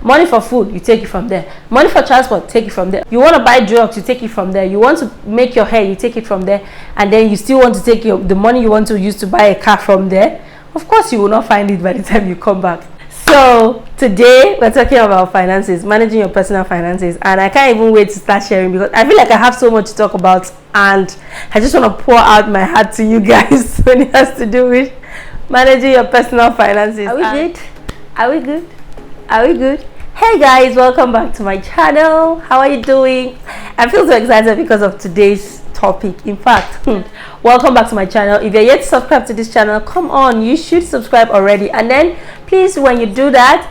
Money for food, you take it from there. Money for transport, take it from there. You want to buy drugs, you take it from there. You want to make your hair, you take it from there. And then you still want to take the money you want to use to buy a car from there. Of course, you will not find it by the time you come back. So today we're talking about finances, managing your personal finances, and I can't even wait to start sharing because I feel like I have so much to talk about, and I just want to pour out my heart to you guys when it has to do with managing your personal finances. Are we good? Are we good? Are we good? Hey guys, welcome back to my channel. How are you doing? I feel so excited because of today's topic. In fact, welcome back to my channel. If you're yet to subscribe to this channel, come on, you should subscribe already, and then please, when you do that,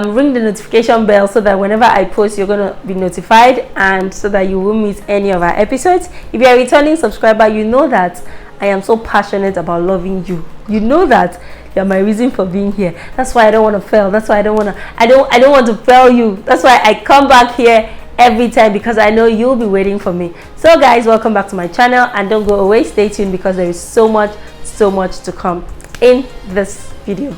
ring the notification bell so that whenever I post, you're going to be notified, and so that you won't miss any of our episodes. If you're a returning subscriber, you know that I am so passionate about loving you. You know that you're my reason for being here. That's why I don't want to fail. That's why I don't want to fail you. That's why I come back here every time, because I know you'll be waiting for me. So guys, welcome back to my channel, and don't go away. Stay tuned because there is so much to come in this video.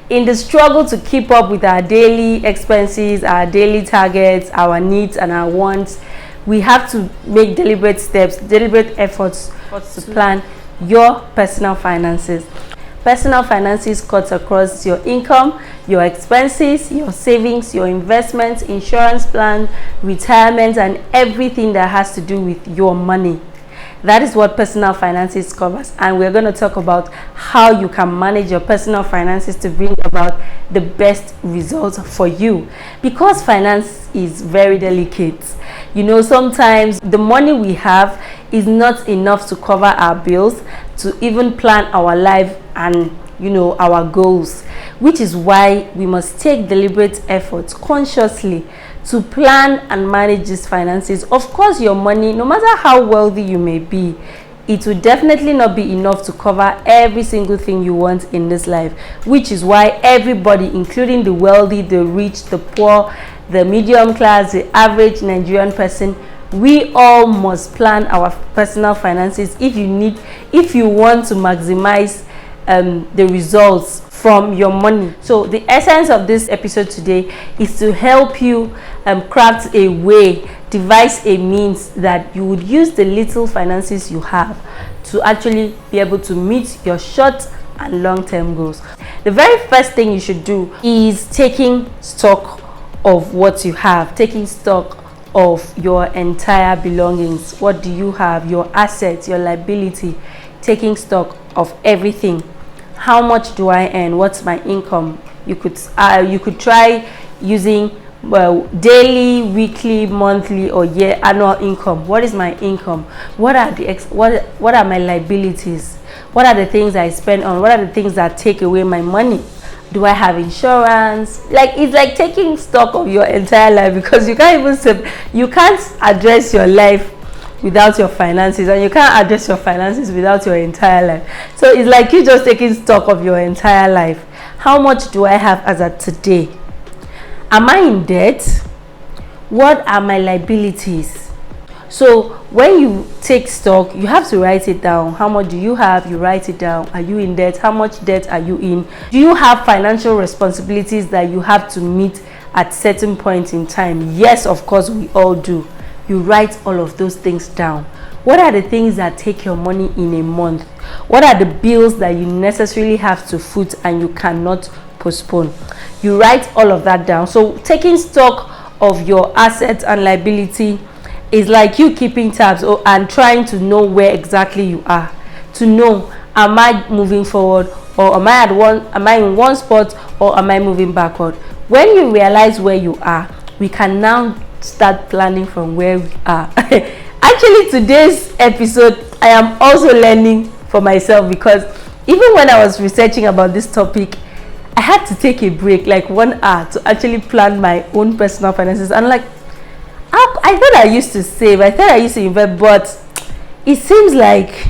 In the struggle to keep up with our daily expenses, our daily targets, our needs and our wants, we have to make deliberate steps, deliberate efforts to plan your personal finances. Personal finances cuts across your income, your expenses, your savings, your investments, insurance plan, retirement, and everything that has to do with your money. That is what personal finances covers, and we're going to talk about how you can manage your personal finances to bring about the best results for you, because finance is very delicate. You know, sometimes the money we have is not enough to cover our bills, to even plan our life and, you know, our goals, which is why we must take deliberate efforts consciously to plan and manage these finances. Of course, your money, no matter how wealthy you may be, it will definitely not be enough to cover every single thing you want in this life, which is why everybody, including the wealthy, the rich, the poor, the medium class, the average Nigerian person, we all must plan our personal finances if you want to maximize the results from your money. So the essence of this episode today is to help you craft a way, devise a means that you would use the little finances you have to actually be able to meet your short and long-term goals. The very first thing you should do is taking stock of what you have, taking stock of your entire belongings. What do you have? Your assets, your liability, taking stock of everything. How much do I earn? What's my income? You could try using daily, weekly, monthly, or annual income. What is my income? What are what are my liabilities? What are the things I spend on? What are the things that take away my money? Do I have insurance? It's like taking stock of your entire life, because you can't address your life without your finances, and you can't address your finances without your entire life. So it's like you just taking stock of your entire life. How much do I have as of today? Am I in debt? What are my liabilities? So when you take stock, you have to write it down. How much do you have? You write it down. Are you in debt? How much debt are you in? Do you have financial responsibilities that you have to meet at certain points in time? Yes, of course, we all do. You write all of those things down. What are the things that take your money in a month? What are the bills that you necessarily have to foot and you cannot postpone? You write all of that down. So taking stock of your assets and liability is like you keeping tabs and trying to know where exactly you are, to know, am I moving forward, or am I in one spot, or am I moving backward? When you realize where you are, we can now start planning from where we are. Actually, today's episode, I am also learning for myself, because even when I was researching about this topic, I had to take a break, like 1 hour, to actually plan my own personal finances. And I thought I used to save, I thought I used to invest, but it seems like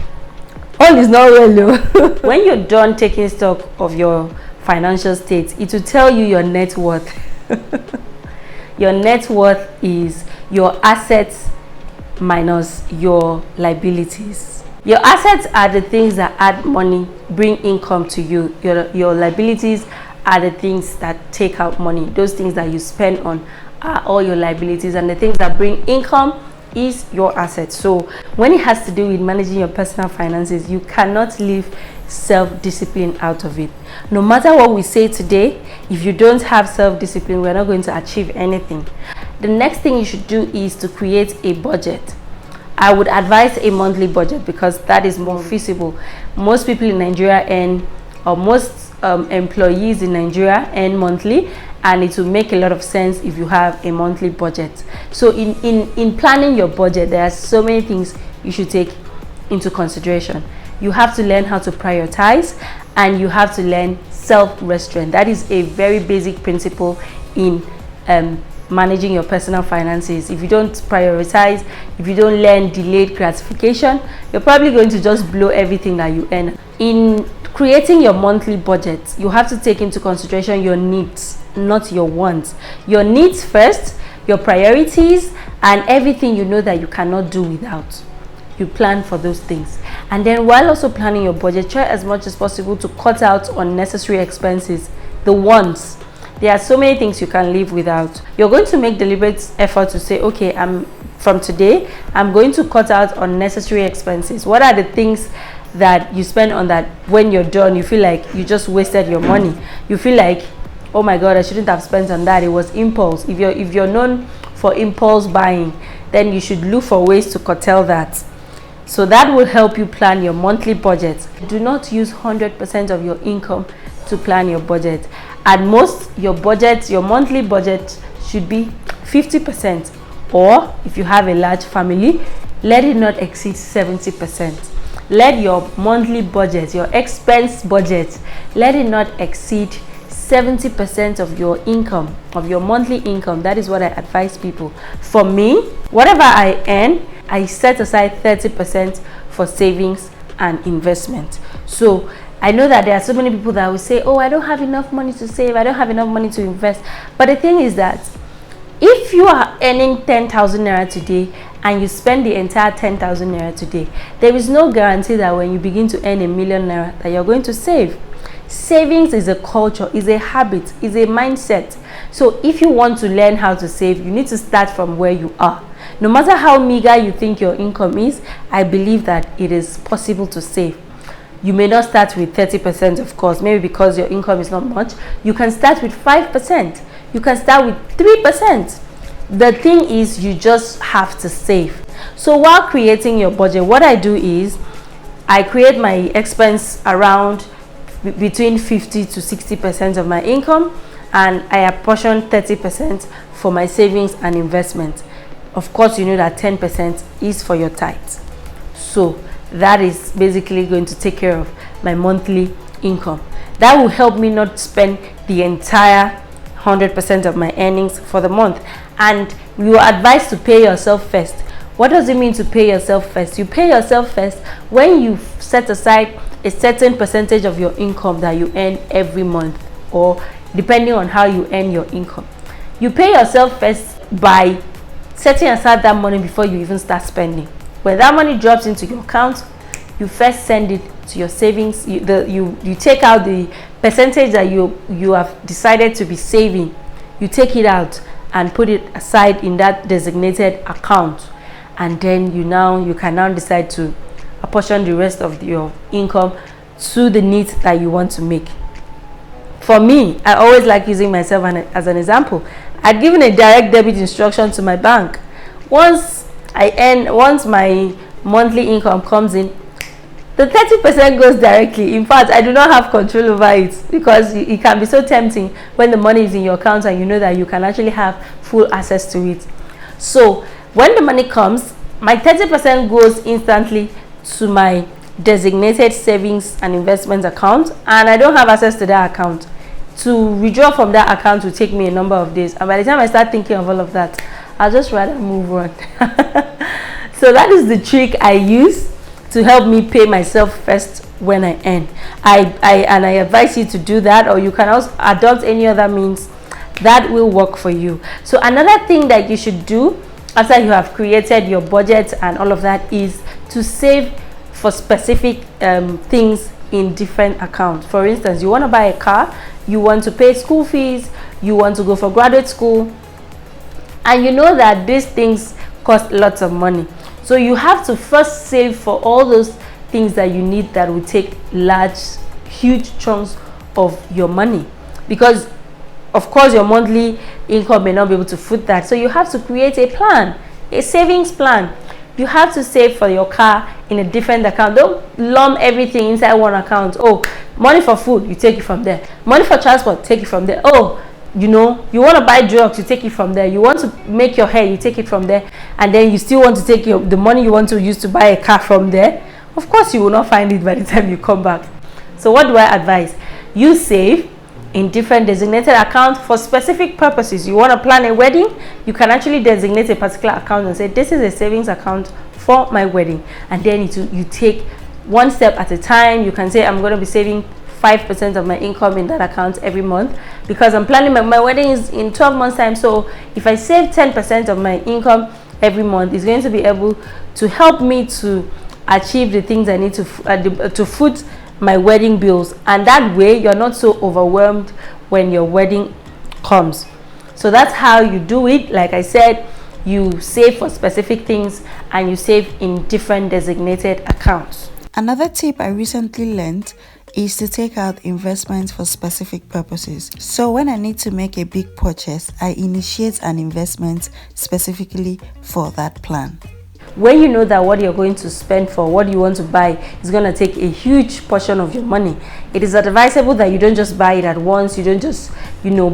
all is not well. When you're done taking stock of your financial state, it will tell you your net worth. Your net worth is your assets minus your liabilities. Your assets are the things that add money, bring income to you. Your liabilities are the things that take out money. Those things that you spend on are all your liabilities, and the things that bring income is your assets. So when it has to do with managing your personal finances, you cannot leave self-discipline out of it. No matter what we say today, if you don't have self-discipline, we're not going to achieve anything. The next thing you should do is to create a budget. I would advise a monthly budget because that is more feasible. Most people in Nigeria earn, or most employees in Nigeria earn monthly, and it will make a lot of sense if you have a monthly budget. So in planning your budget, there are so many things you should take into consideration. You have to learn how to prioritize, and you have to learn self-restraint. That is a very basic principle in managing your personal finances. If you don't prioritize, if you don't learn delayed gratification, you're probably going to just blow everything that you earn. In creating your monthly budget, you have to take into consideration your needs, not your wants. Your needs first, your priorities, and everything you know that you cannot do without. You plan for those things. And then while also planning your budget, try as much as possible to cut out unnecessary expenses, the wants. There are so many things you can live without. You're going to make deliberate effort to say, okay, from today, I'm going to cut out unnecessary expenses. What are the things that you spend on that when you're done, you feel like you just wasted your money? You feel like, oh my God, I shouldn't have spent on that. It was impulse. If you're known for impulse buying, then you should look for ways to curtail that. So that will help you plan your monthly budget. Do not use 100% of your income to plan your budget. At most, your monthly budget should be 50%, or if you have a large family, let it not exceed 70%. Let your monthly budget, your expense budget, let it not exceed 70% of your income, of your monthly income. That is what I advise people. For me, whatever I earn, I set aside 30% for savings and investment. So I know that there are so many people that will say, oh, I don't have enough money to save, I don't have enough money to invest. But the thing is that if you are earning 10,000 naira today and you spend the entire 10,000 naira today, there is no guarantee that when you begin to earn 1,000,000 naira that you're going to save. Savings is a culture, is a habit, is a mindset. So if you want to learn how to save, you need to start from where you are. No matter how meager you think your income is, I believe that it is possible to save. You may not start with 30%, of course, maybe because your income is not much. You can start with 5%. You can start with 3%. The thing is, you just have to save. So while creating your budget, what I do is I create my expense around between 50 to 60% of my income, and I apportion 30% for my savings and investment. Of course, you know that 10% is for your tithes. So that is basically going to take care of my monthly income. That will help me not spend the entire 100% of my earnings for the month. And you are advised to pay yourself first. What does it mean to pay yourself first? You pay yourself first when you set aside a certain percentage of your income that you earn every month, or depending on how you earn your income. You pay yourself first by setting aside that money before you even start spending. When that money drops into your account, you first send it to your savings. You take out the percentage that you have decided to be saving. You take it out and put it aside in that designated account, and then you can now decide to apportion the rest of your income to the needs that you want to make. For me, I always like using myself as an example. I'd given a direct debit instruction to my bank. Once my monthly income comes in, the 30% goes directly. In fact, I do not have control over it, because it can be so tempting when the money is in your account and you know that you can actually have full access to it. So when the money comes, my 30% goes instantly to my designated savings and investment account, and I don't have access to that account. To withdraw from that account will take me a number of days, and by the time I start thinking of all of that, I'll just rather move on. So that is the trick I use to help me pay myself first when I earn. I advise you to do that, or you can also adopt any other means that will work for you. So another thing that you should do after you have created your budget and all of that is to save for specific things in different accounts. For instance, you want to buy a car, you want to pay school fees, you want to go for graduate school, and you know that these things cost lots of money. So you have to first save for all those things that you need that will take huge chunks of your money, because of course your monthly income may not be able to foot that. So you have to create a plan, a savings plan. You have to save for your car in a different account. Don't lump everything inside one account. Oh, money for food, you take it from there. Money for transport, take it from there. Oh, you know, you want to buy drugs, you take it from there. You want to make your hair, you take it from there. And then you still want to take the money you want to use to buy a car from there. Of course, you will not find it by the time you come back. So what do I advise? You save in different designated accounts for specific purposes. You want to plan a wedding, you can actually designate a particular account and say, this is a savings account for my wedding. And then you take one step at a time. You can say, I'm going to be saving 5% of my income in that account every month, because I'm planning my wedding is in 12 months time. So if I save 10% of my income every month, it's going to be able to help me to achieve the things I need to foot my wedding bills. And that way you're not so overwhelmed when your wedding comes. So that's how you do it. Like I said, you save for specific things and you save in different designated accounts. Another tip I recently learned is to take out investments for specific purposes. So when I need to make a big purchase, I initiate an investment specifically for that plan. When you know that what you're going to spend for what you want to buy is going to take a huge portion of your money, it is advisable that you don't just buy it at once. You don't just,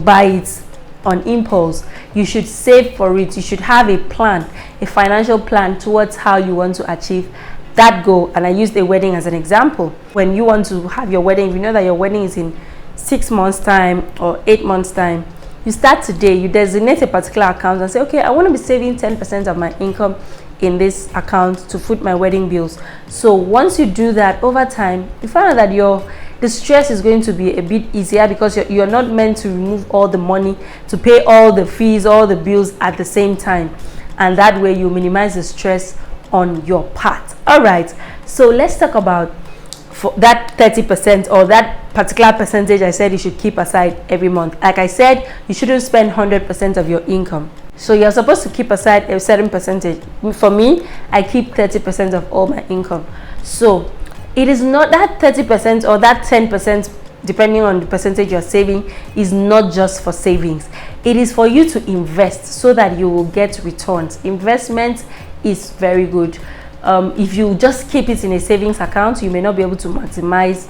buy it on impulse. You should save for it. You should have a plan, a financial plan towards how you want to achieve that goal. And I used a wedding as an example. When you want to have your wedding, if you know that your wedding is in 6 months time or 8 months time, you start today. You designate a particular account and say, okay, I want to be saving 10% of my income in this account to foot my wedding bills. So once you do that, over time you find out that the stress is going to be a bit easier, because you're not meant to remove all the money to pay all the fees, all the bills at the same time, and that way you minimize the stress on your part. All right, so let's talk about for that 30% or that particular percentage I said you should keep aside every month. Like I said, you shouldn't spend 100% of your income. So you're supposed to keep aside a certain percentage. For me, I keep 30% of all my income. So it is not that 30% or that 10%, depending on the percentage you're saving, is not just for savings. It is for you to invest so that you will get returns. Investment is very good. If you just keep it in a savings account, you may not be able to maximize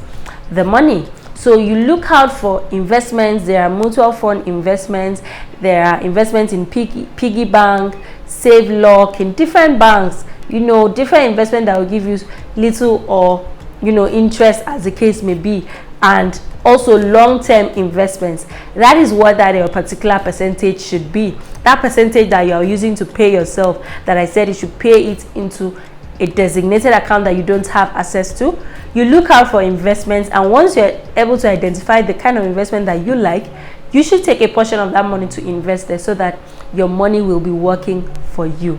the money. So you look out for investments. There are mutual fund investments, there are investments in piggy bank, save lock, in different banks, different investment that will give you little or interest as the case may be, and also long-term investments. That is what your particular percentage should be. That percentage that you are using to pay yourself, that I said you should pay it into a designated account that you don't have access to. You look out for investments, and once you're able to identify the kind of investment that you like, you should take a portion of that money to invest there so that your money will be working for you.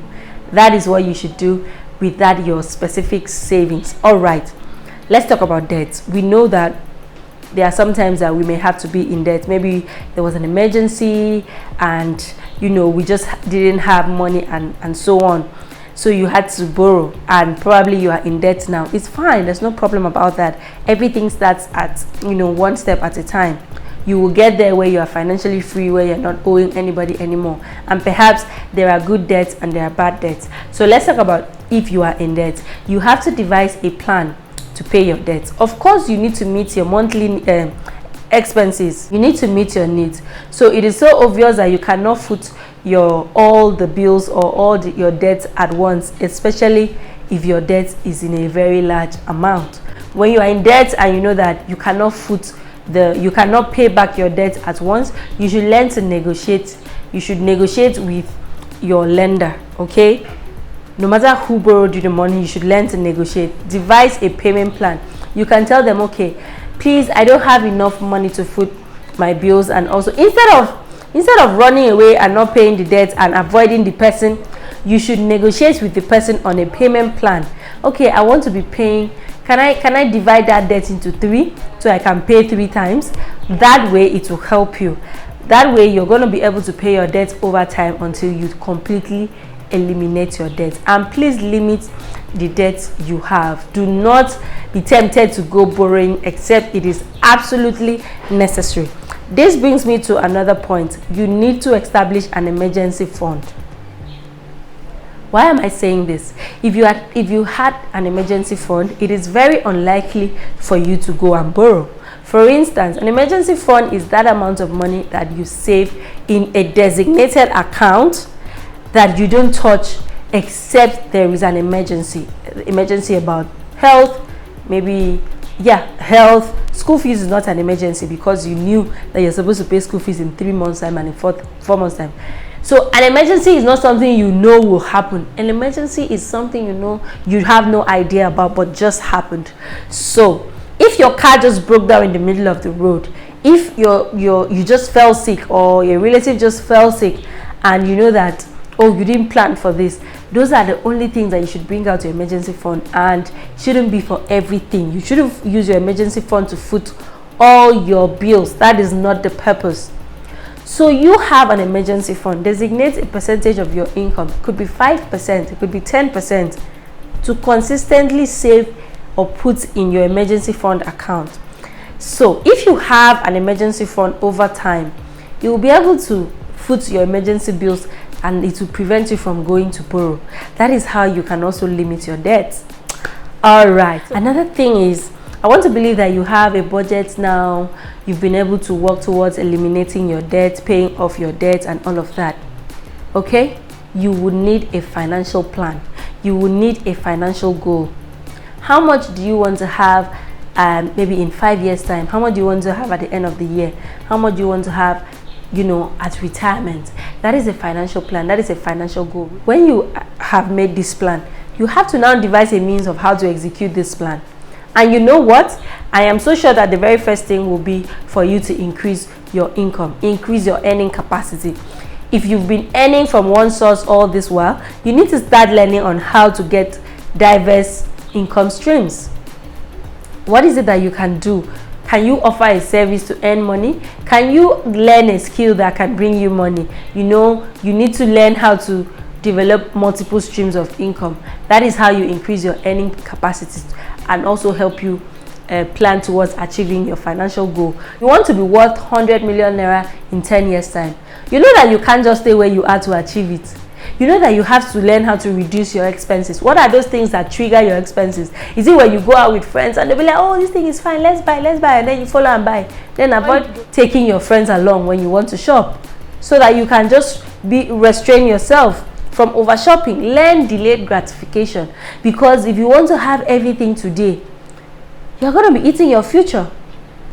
That is what you should do with that your specific savings. All right, let's talk about debt. We know that there are some times that we may have to be in debt. Maybe there was an emergency and we just didn't have money and so on. So you had to borrow and probably you are in debt now. It's fine, there's no problem about that. Everything starts at one step at a time. You will get there where you are financially free, where you're not owing anybody anymore. And perhaps there are good debts and there are bad debts. So let's talk about if you are in debt. You have to devise a plan to pay your debts. Of course, you need to meet your monthly expenses. You need to meet your needs. So it is so obvious that you cannot foot all the bills or your debts at once, especially if your debt is in a very large amount. When you are in debt and you know that you cannot you cannot pay back your debt at once, you should learn to negotiate. You should negotiate with your lender. Okay, no matter who borrowed you the money, you should learn to negotiate. Devise a payment plan. You can tell them, okay, please, I don't have enough money to foot my bills, and also instead of Instead of running away and not paying the debt and avoiding the person, you should negotiate with the person on a payment plan. Okay, I want to be paying, can I divide that debt into 3 so I can pay 3 times? That way it will help you. That way you're going to be able to pay your debt over time until you completely eliminate your debt. And please limit the debt you have. Do not be tempted to go borrowing except it is absolutely necessary. This brings me to another point. You need to establish an emergency fund. Why am I saying this? If you had an emergency fund, it is very unlikely for you to go and borrow. For instance, an emergency fund is that amount of money that you save in a designated account that you don't touch except there is an emergency about health, maybe health. School fees is not an emergency because you knew that you're supposed to pay school fees in 3 months time and in 4 months time. So an emergency is not something you know will happen. An emergency is something you know you have no idea about but just happened. So if your car just broke down in the middle of the road, if you just fell sick or your relative just fell sick and you know that, oh, you didn't plan for this, those are the only things that you should bring out your emergency fund, and it shouldn't be for everything. You shouldn't use your emergency fund to foot all your bills. That is not the purpose. So you have an emergency fund. Designate a percentage of your income. It could be 5%, it could be 10%, to consistently save or put in your emergency fund account. So if you have an emergency fund over time, you will be able to foot your emergency bills and it will prevent you from going to borrow. That is how you can also limit your debts. All right. Another thing is, I want to believe that you have a budget now. You've been able to work towards eliminating your debt, paying off your debt and all of that. Okay? You would need a financial plan. You will need a financial goal. How much do you want to have maybe in 5 years time? How much do you want to have at the end of the year? How much do you want to have, at retirement? That is a financial plan. That is a financial goal. When you have made this plan, you have to now devise a means of how to execute this plan. And you know what? I am so sure that the very first thing will be for you to increase your income, increase your earning capacity. If you've been earning from one source all this while, you need to start learning on how to get diverse income streams. What is it that you can do? Can you offer a service to earn money? Can you learn a skill that can bring you money? You need to learn how to develop multiple streams of income. That is how you increase your earning capacity and also help you plan towards achieving your financial goal. You want to be worth 100 million naira in 10 years time. You know that you can't just stay where you are to achieve it. You know that you have to learn how to reduce your expenses. What are those things that trigger your expenses? Is it when you go out with friends and they'll be like, oh, this thing is fine, let's buy, and then you follow and buy? Then avoid taking your friends along when you want to shop, so that you can just restrain yourself from over shopping. Learn delayed gratification, because if you want to have everything today, you're going to be eating your future.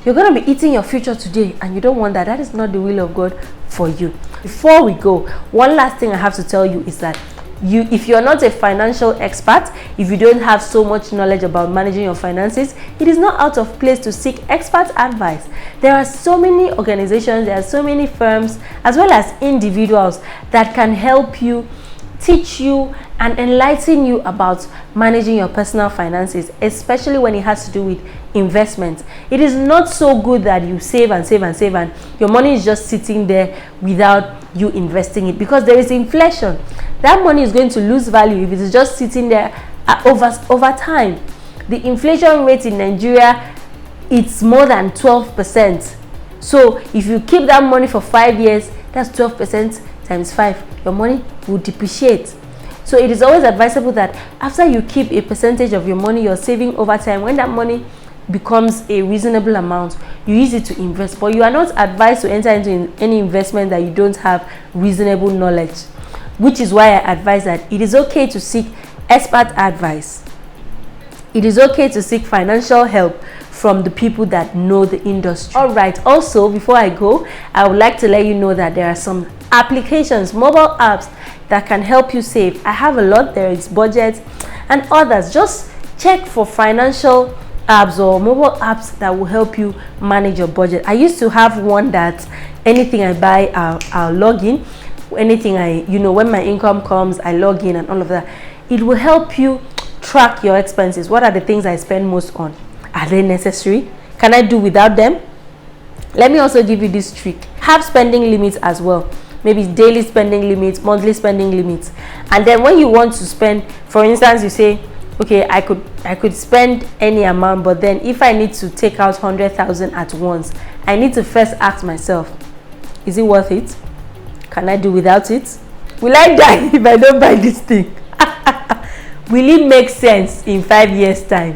You're going to be eating your future today, and you don't want that. That is not the will of God for you. Before we go, one last thing I have to tell you is that if you're not a financial expert, if you don't have so much knowledge about managing your finances, it is not out of place to seek expert advice. There are so many organizations, there are so many firms, as well as individuals that can help you, teach you and enlighten you about managing your personal finances, especially when it has to do with investments. It is not so good that you save and save and save and your money is just sitting there without you investing it, because there is inflation. That money is going to lose value if it is just sitting there over time. The inflation rate in Nigeria, it's more than 12%. So if you keep that money for 5 years, that's 12% times 5. Your money will depreciate. So it is always advisable that after you keep a percentage of your money you're saving over time, when that money becomes a reasonable amount, you use it to invest. But you are not advised to enter into any investment that you don't have reasonable knowledge, which is why I advise that it is okay to seek expert advice. It is okay to seek financial help from the people that know the industry. All right, also before I go, I would like to let you know that there are some applications, mobile apps that can help you save. I have a lot. There is Budget and others. Just check for financial apps or mobile apps that will help you manage your budget. I used to have one that anything I buy, I'll log in. Anything when my income comes, I log in and all of that. It will help you track your expenses. What are the things I spend most on? Are they necessary? Can I do without them? Let me also give you this trick. Have spending limits as well. Maybe daily spending limits, monthly spending limits. And then when you want to spend, for instance, you say, okay, I could spend any amount, but then if I need to take out 100,000 at once, I need to first ask myself, is it worth it? Can I do without it? Will I die if I don't buy this thing? Will it make sense in 5 years' time?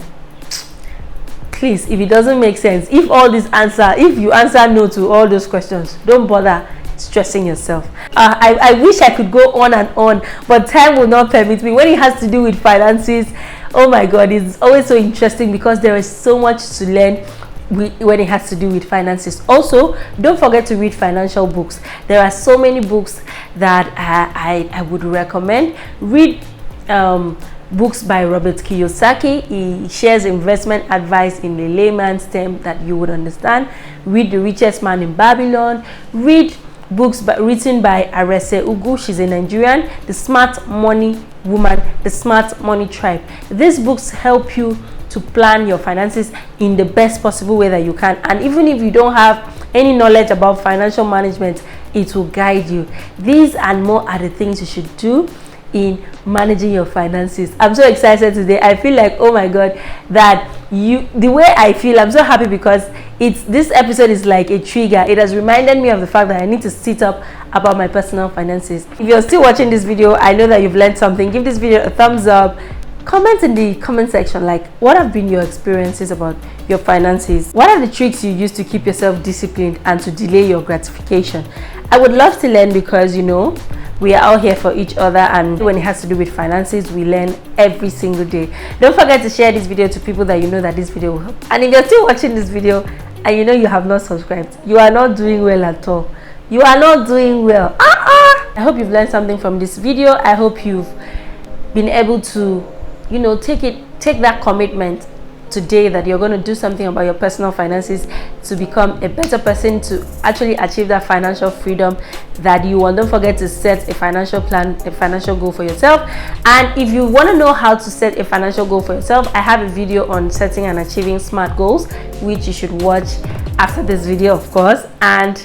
Please, if it doesn't make sense, if you answer no to all those questions, don't bother stressing yourself. I wish I could go on and on, but time will not permit me. When it has to do with finances, oh my god, it's always so interesting because there is so much to learn when it has to do with finances. Also, don't forget to read financial books. There are so many books that I would recommend. Read books by Robert Kiyosaki. He shares investment advice in a layman's term that you would understand. Read The Richest Man in Babylon. Read books written by Arese Ugu. She's a Nigerian. The Smart Money Woman, The Smart Money Tribe. These books help you to plan your finances in the best possible way that you can. And even if you don't have any knowledge about financial management, it will guide you. These and more are the things you should do in managing your finances. I'm so excited today. I feel like, oh my god, that the way I feel, I'm so happy because this episode is like a trigger. It has reminded me of the fact that I need to sit up about my personal finances. If you're still watching this video, I know that you've learned something. Give this video a thumbs up. Comment in the comment section, like, what have been your experiences about your finances? What are the tricks you use to keep yourself disciplined and to delay your gratification? I would love to learn because, we are out here for each other, and when it has to do with finances, we learn every single day. Don't forget to share this video to people that you know that this video will help. And if you're still watching this video and you have not subscribed, you are not doing well at all. You are not doing well. I hope you've learned something from this video. I hope you've been able to take that commitment today that you're going to do something about your personal finances to become a better person, to actually achieve that financial freedom that you want. Don't forget to set a financial plan, a financial goal for yourself. And if you want to know how to set a financial goal for yourself, I have a video on setting and achieving SMART goals, which you should watch after this video, of course. And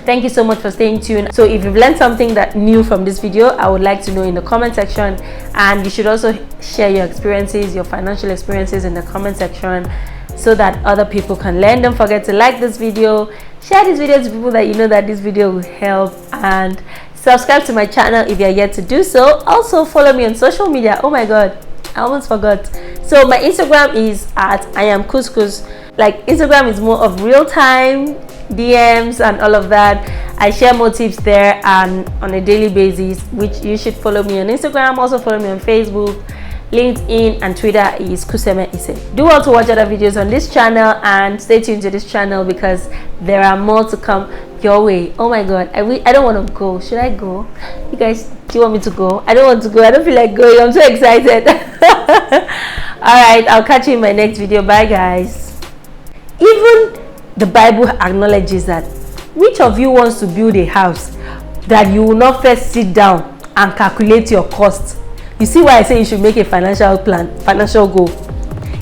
thank you so much for staying tuned. So if you've learned something that new from this video, I would like to know in the comment section. And you should also share your experiences, your financial experiences in the comment section so that other people can learn. Don't forget to like this video, share this video to people that you know that this video will help, and subscribe to my channel if you're yet to do so. Also follow me on social media. Oh my god, I almost forgot. So my Instagram is at @IamCouscous. Like, Instagram is more of real-time DMs and all of that. I share more tips there and on a daily basis, which you should follow me on Instagram. Also follow me on Facebook, LinkedIn, and Twitter is Kuseme Ise. Do want to watch other videos on this channel and stay tuned to this channel because there are more to come your way. Oh my god, I don't want to go. Should I go? You guys, do you want me to go? I don't want to go. I don't feel like going. I'm so excited. Alright, I'll catch you in my next video. Bye guys. Even the Bible acknowledges that. Which of you wants to build a house that you will not first sit down and calculate your costs? You see why I say you should make a financial plan, financial goal.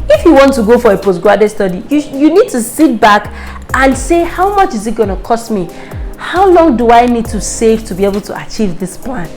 If you want to go for a postgraduate study, you need to sit back and say, how much is it going to cost me? How long do I need to save to be able to achieve this plan?